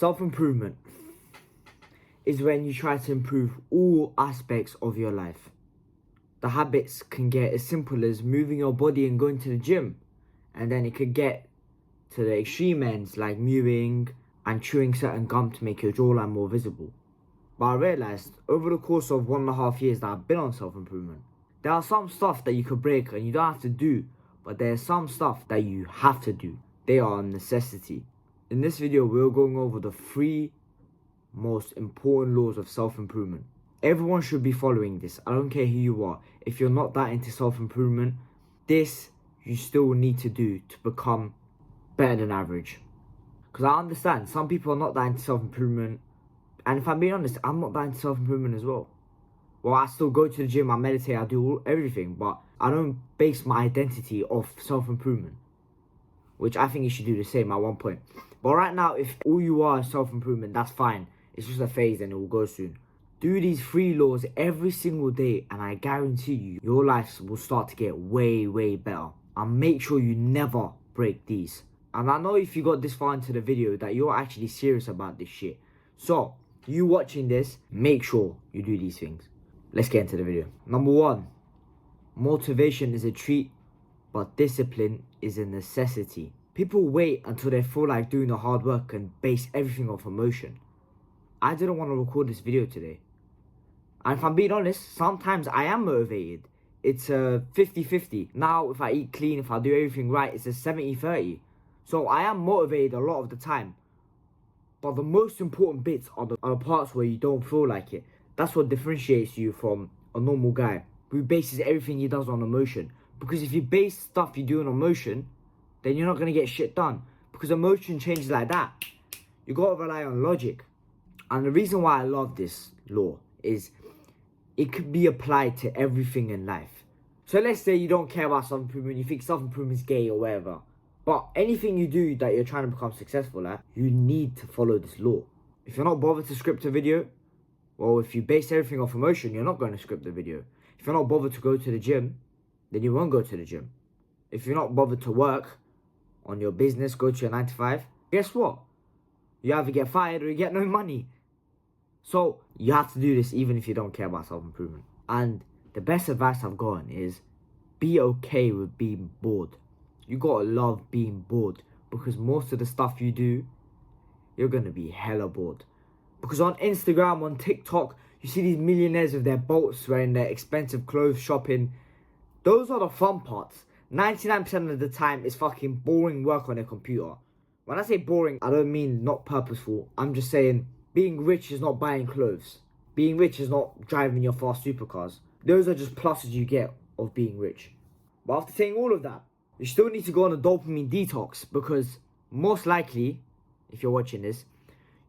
Self-improvement is when you try to improve all aspects of your life. The habits can get as simple as moving your body and going to the gym. And then it could get to the extreme ends like mewing and chewing certain gum to make your jawline more visible. But I realised over the course of 1.5 years that I've been on self-improvement, there are some stuff that you could break and you don't have to do, but there's some stuff that you have to do. They are a necessity. In this video, we're going over the 3 most important laws of self-improvement. Everyone should be following this. I don't care who you are. If you're not that into self-improvement, this you still need to do to become better than average. Because I understand some people are not that into self-improvement. And if I'm being honest, I'm not that into self-improvement as well. Well, I still go to the gym, I meditate, I do everything. But I don't base my identity off self-improvement. Which I think you should do the same at one point. But right now, if all you are is self-improvement, that's fine. It's just a phase and it will go soon. Do these 3 laws every single day and I guarantee you, your life will start to get way, way better. And make sure you never break these. And I know if you got this far into the video that you're actually serious about this shit. So, you watching this, make sure you do these things. Let's get into the video. Number 1, motivation is a treat, but discipline is a necessity. People wait until they feel like doing the hard work and base everything off emotion. I didn't want to record this video today. And if I'm being honest, sometimes I am motivated. It's a 50-50. Now, if I eat clean, if I do everything right, it's a 70-30. So I am motivated a lot of the time. But the most important bits are the parts where you don't feel like it. That's what differentiates you from a normal guy who bases everything he does on emotion. Because if you base stuff you do on emotion, then you're not going to get shit done. Because emotion changes like that. You got to rely on logic. And the reason why I love this law is it could be applied to everything in life. So let's say you don't care about self-improvement, you think self-improvement is gay or whatever. But anything you do that you're trying to become successful at, you need to follow this law. If you're not bothered to script a video, well, if you base everything off emotion, you're not going to script the video. If you're not bothered to go to the gym, then you won't go to the gym. If you're not bothered to work on your business, go to your 9 to 5, guess what? You either get fired or you get no money. So you have to do this even if you don't care about self-improvement. And the best advice I've gotten is be okay with being bored. You gotta love being bored because most of the stuff you do, you're gonna be hella bored. Because on Instagram, on TikTok, you see these millionaires with their boats wearing their expensive clothes shopping. Those are the fun parts. 99% of the time it's fucking boring work on a computer. When I say boring, I don't mean not purposeful. I'm just saying being rich is not buying clothes. Being rich is not driving your fast supercars. Those are just pluses you get of being rich. But after saying all of that, you still need to go on a dopamine detox because most likely, if you're watching this,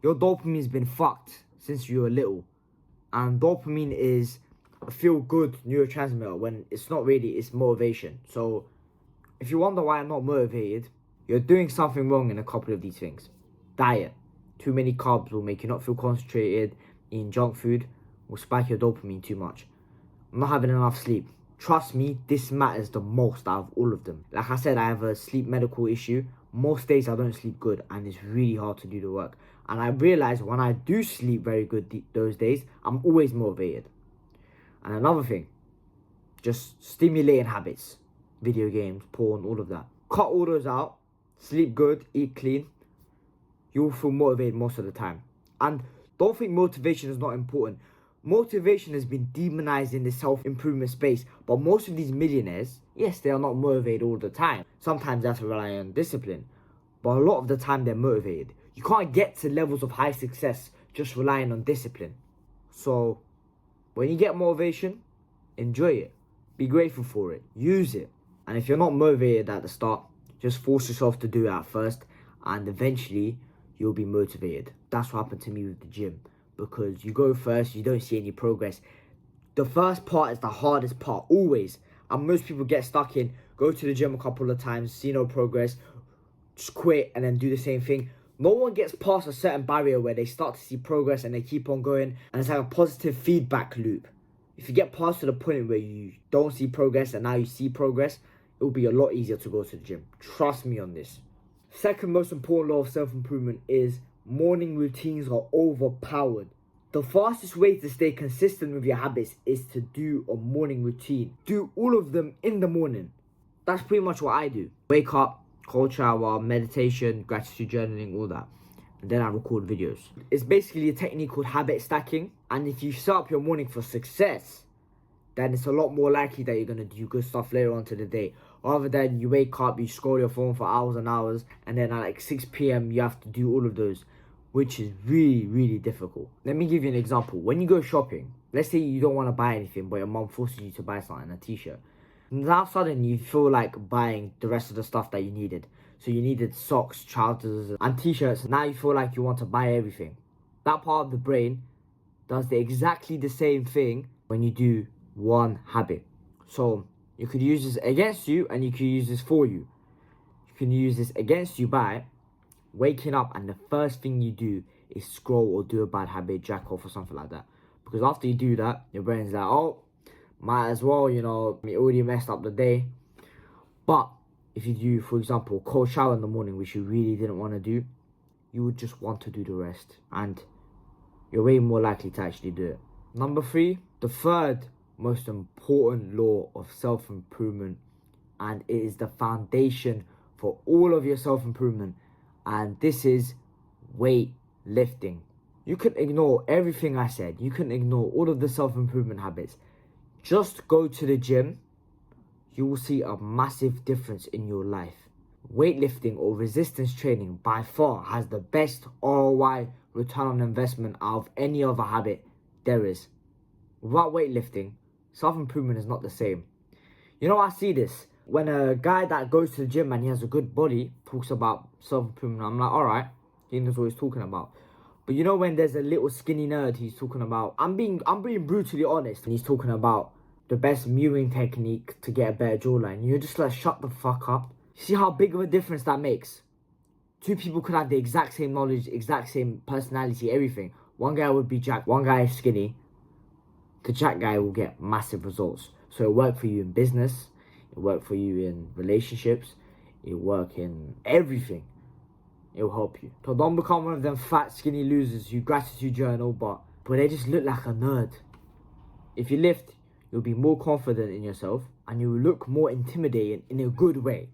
your dopamine's been fucked since you were little. And dopamine is a feel-good neurotransmitter when it's not really, it's motivation. So if you wonder why I'm not motivated, you're doing something wrong in a couple of these things. Diet. Too many carbs will make you not feel concentrated. Eating junk food will spike your dopamine too much. Not having enough sleep. Trust me, this matters the most out of all of them. Like I said, I have a sleep medical issue. Most days I don't sleep good and it's really hard to do the work. And I realize when I do sleep very good those days, I'm always motivated. And another thing, just stimulating habits. Video games, porn, all of that. Cut all those out. Sleep good, eat clean. You'll feel motivated most of the time. And don't think motivation is not important. Motivation has been demonized in the self-improvement space. But most of these millionaires, yes, they are not motivated all the time. Sometimes they have to rely on discipline. But a lot of the time they're motivated. You can't get to levels of high success just relying on discipline. So, when you get motivation, enjoy it. Be grateful for it. Use it. And if you're not motivated at the start, just force yourself to do it at first. And eventually, you'll be motivated. That's what happened to me with the gym. Because you go first, you don't see any progress. The first part is the hardest part, always. And most people get stuck in, go to the gym a couple of times, see no progress, just quit and then do the same thing. No one gets past a certain barrier where they start to see progress and they keep on going. And it's like a positive feedback loop. If you get past to the point where you don't see progress and now you see progress, it will be a lot easier to go to the gym. Trust me on this. Second most important law of self-improvement is morning routines are overpowered. The fastest way to stay consistent with your habits is to do a morning routine. Do all of them in the morning. That's pretty much what I do. Wake up, cold shower, meditation, gratitude journaling, all that. And then I record videos. It's basically a technique called habit stacking. And if you set up your morning for success, then it's a lot more likely that you're going to do good stuff later on to the day. Rather than you wake up, you scroll your phone for hours and hours, and then at like 6 p.m. you have to do all of those, which is really, really difficult. Let me give you an example. When you go shopping, let's say you don't want to buy anything, but your mom forces you to buy something, a t-shirt. Now suddenly you feel like buying the rest of the stuff that you needed. So you needed socks, trousers, and t-shirts. Now you feel like you want to buy everything. That part of the brain does exactly the same thing when you do one habit. So you could use this against you, and you could use this for you. You can use this against you by waking up and the first thing you do is scroll or do a bad habit, jack off or something like that. Because after you do that, your brain's like, oh, might as well, you know, you already messed up the day. But if you do, for example, a cold shower in the morning, which you really didn't want to do, you would just want to do the rest. And you're way more likely to actually do it. Number 3, the third most important law of self-improvement, and it is the foundation for all of your self-improvement, and this is weight lifting. You can ignore everything I said. You can ignore all of the self-improvement habits. Just go to the gym. You will see a massive difference in your life. Weightlifting or resistance training by far has the best ROI, return on investment, out of any other habit there is. Without weightlifting, self-improvement is not the same. You know, I see this. When a guy that goes to the gym and he has a good body talks about self-improvement, I'm like, alright, he knows what he's talking about. But you know, when there's a little skinny nerd, he's talking about, I'm being brutally honest, and he's talking about the best mewing technique to get a better jawline. You're just like, shut the fuck up. See how big of a difference that makes? 2 people could have the exact same knowledge, exact same personality, everything. One guy would be jacked, one guy is skinny. The jack guy will get massive results. So it'll work for you in business, it'll work for you in relationships, it'll work in everything. It'll help you. So don't become one of them fat, skinny losers who gratitude journal, but they just look like a nerd. If you lift, you'll be more confident in yourself, and you will look more intimidating in a good way.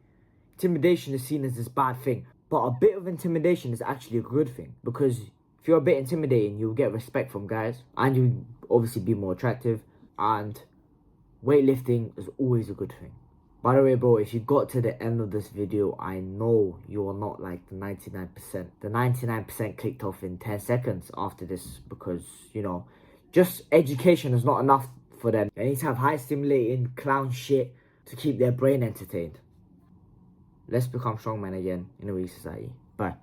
Intimidation is seen as this bad thing, but a bit of intimidation is actually a good thing, because if you're a bit intimidating, you'll get respect from guys, and you'll obviously be more attractive, and weightlifting is always a good thing. By the way, bro, if you got to the end of this video, I know you're not like the 99%. The 99% clicked off in 10 seconds after this because, you know, just education is not enough for them. They need to have high stimulating clown shit to keep their brain entertained. Let's become strongmen again in a weak society. Bye.